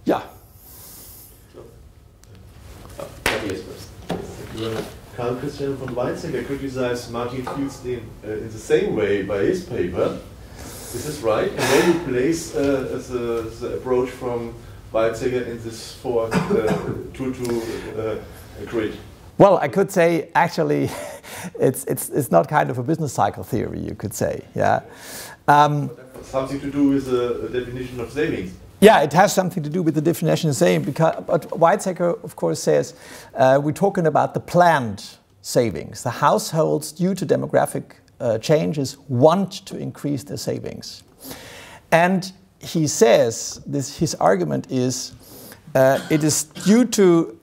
Yeah. Karl Christian von Weizsäcker criticized Martin Fieldstein in the same way by his paper. This is right. And then you place the approach from Weizsäcker in this four grid. Well, I could say actually, it's not kind of a business cycle theory. You could say, yeah. Something to do with the definition of savings. Yeah, it has something to do with the definition of savings. But Weizsäcker, of course, says we're talking about the planned savings. The households, due to demographic changes, want to increase their savings, and he says his argument is it is due to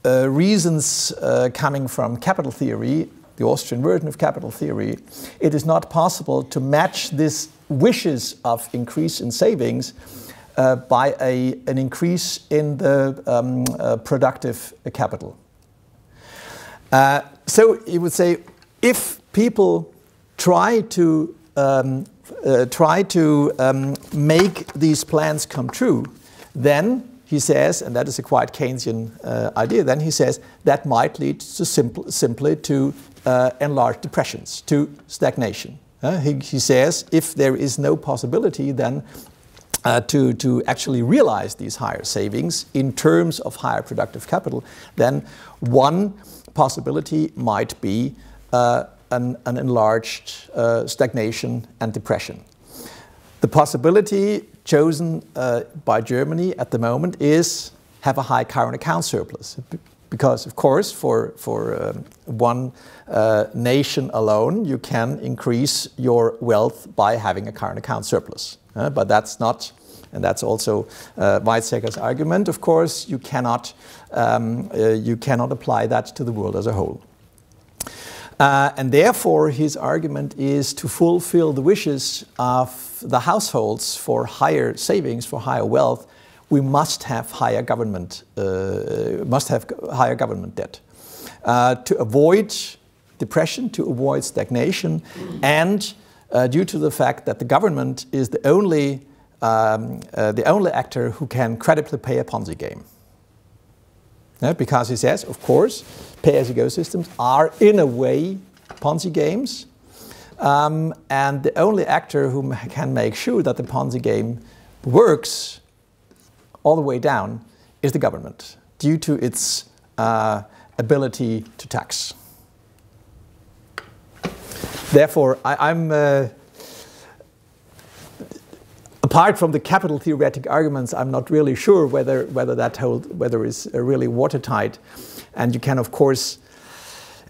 reasons coming from capital theory, the Austrian version of capital theory. It is not possible to match this wishes of increase in savings by an increase in the productive capital. So he would say, if people try to make these plans come true, then he says, and that is a quite Keynesian idea, then he says that might lead to simply to enlarged depressions, to stagnation. He says if there is no possibility then to actually realize these higher savings in terms of higher productive capital, then one possibility might be an enlarged stagnation and depression. The possibility chosen by Germany at the moment is have a high current account surplus. Because, of course, for one nation alone, you can increase your wealth by having a current account surplus. But that's not, and that's also Weizsäcker's argument, of course, you cannot apply that to the world as a whole. And therefore, his argument is to fulfill the wishes of the households for higher savings, for higher wealth, we must have higher government, debt to avoid depression, to avoid stagnation, and due to the fact that the government is the only actor who can credibly pay a Ponzi game. Because he says, of course, pay-as-you-go systems are in a way Ponzi games, and the only actor who can make sure that the Ponzi game works all the way down is the government, due to its ability to tax. Therefore, I'm apart from the capital theoretic arguments, I'm not really sure whether is really watertight, and you can of course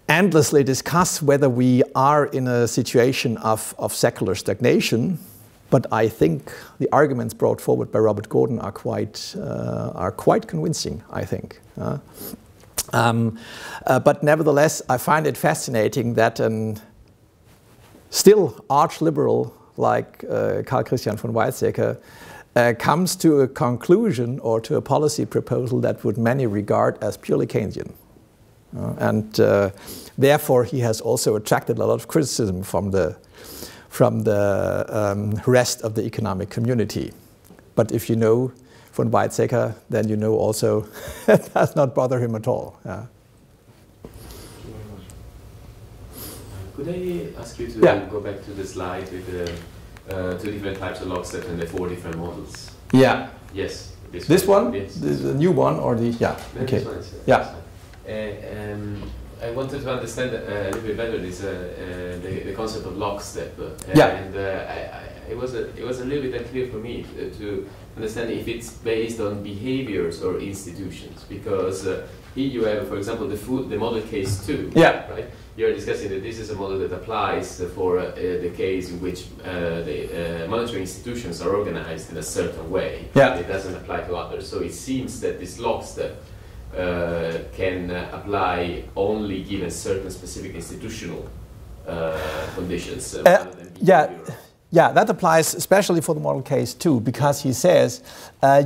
endlessly discuss whether we are in a situation of secular stagnation. But I think the arguments brought forward by Robert Gordon are quite convincing, I think. But nevertheless, I find it fascinating that an still arch-liberal like Karl Christian von Weizsäcker comes to a conclusion or to a policy proposal that would many regard as purely Keynesian. And therefore, he has also attracted a lot of criticism from the rest of the economic community. But if you know von Weizsäcker, then you know also it does not bother him at all. Yeah. Could I ask you to go back to the slide with the two different types of lockstep and the 4 different models? Yeah. Yes. This one? Yes. The new one or the, yeah. Okay. Yeah. I wanted to understand a little bit better this the concept of lockstep. And it was a little bit unclear for me to understand if it's based on behaviors or institutions, because here you have, for example, the model case 2. Yeah. Right. You're discussing that this is a model that applies for the case in which the monetary institutions are organized in a certain way. Yeah. It doesn't apply to others. So it seems that this lockstep can apply only given certain specific institutional conditions. Yeah, that applies especially for the model case too, because he says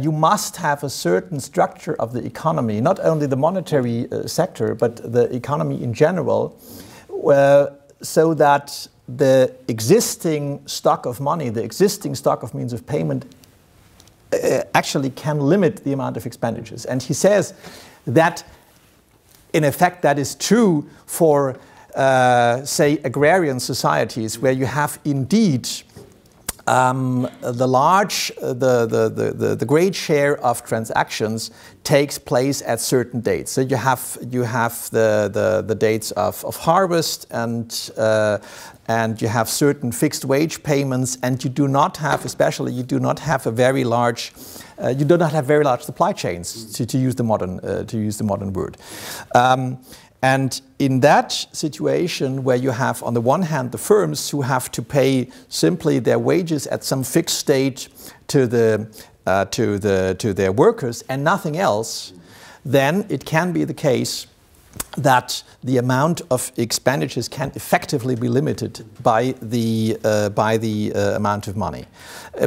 you must have a certain structure of the economy, not only the monetary sector, but the economy in general, so that the existing stock of money, the existing stock of means of payment actually can limit the amount of expenditures. And he says that, in effect, that is true for, say, agrarian societies where you have indeed the great share of transactions takes place at certain dates. So you have the dates of harvest, and you have certain fixed wage payments, and you do not have, especially, you do not have a very large, you do not have very large supply chains, to use the modern word. And in that situation, where you have, on the one hand, the firms who have to pay simply their wages at some fixed date to their workers and nothing else, then it can be the case that the amount of expenditures can effectively be limited by the amount of money.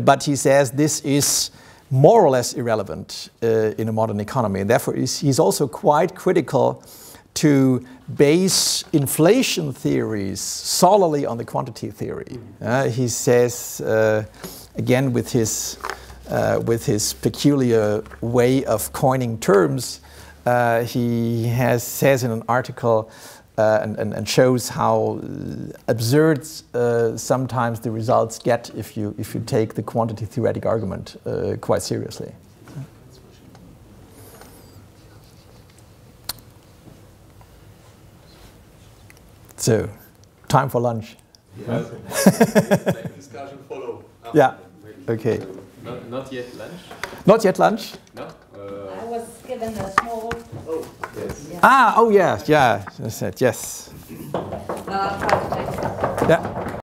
But he says this is more or less irrelevant in a modern economy, and therefore he's also quite critical to base inflation theories solely on the quantity theory. He says, again, with his peculiar way of coining terms, he says in an article and shows how absurd sometimes the results get if you take the quantity theoretic argument quite seriously. So, time for lunch. Yeah. Discussion follow. Yeah. Okay. Not yet lunch. Not yet lunch. No. I was given a small. Oh yes. Yeah. Ah. Oh yeah. Yeah. I said yes. I'll try to take some. Yeah.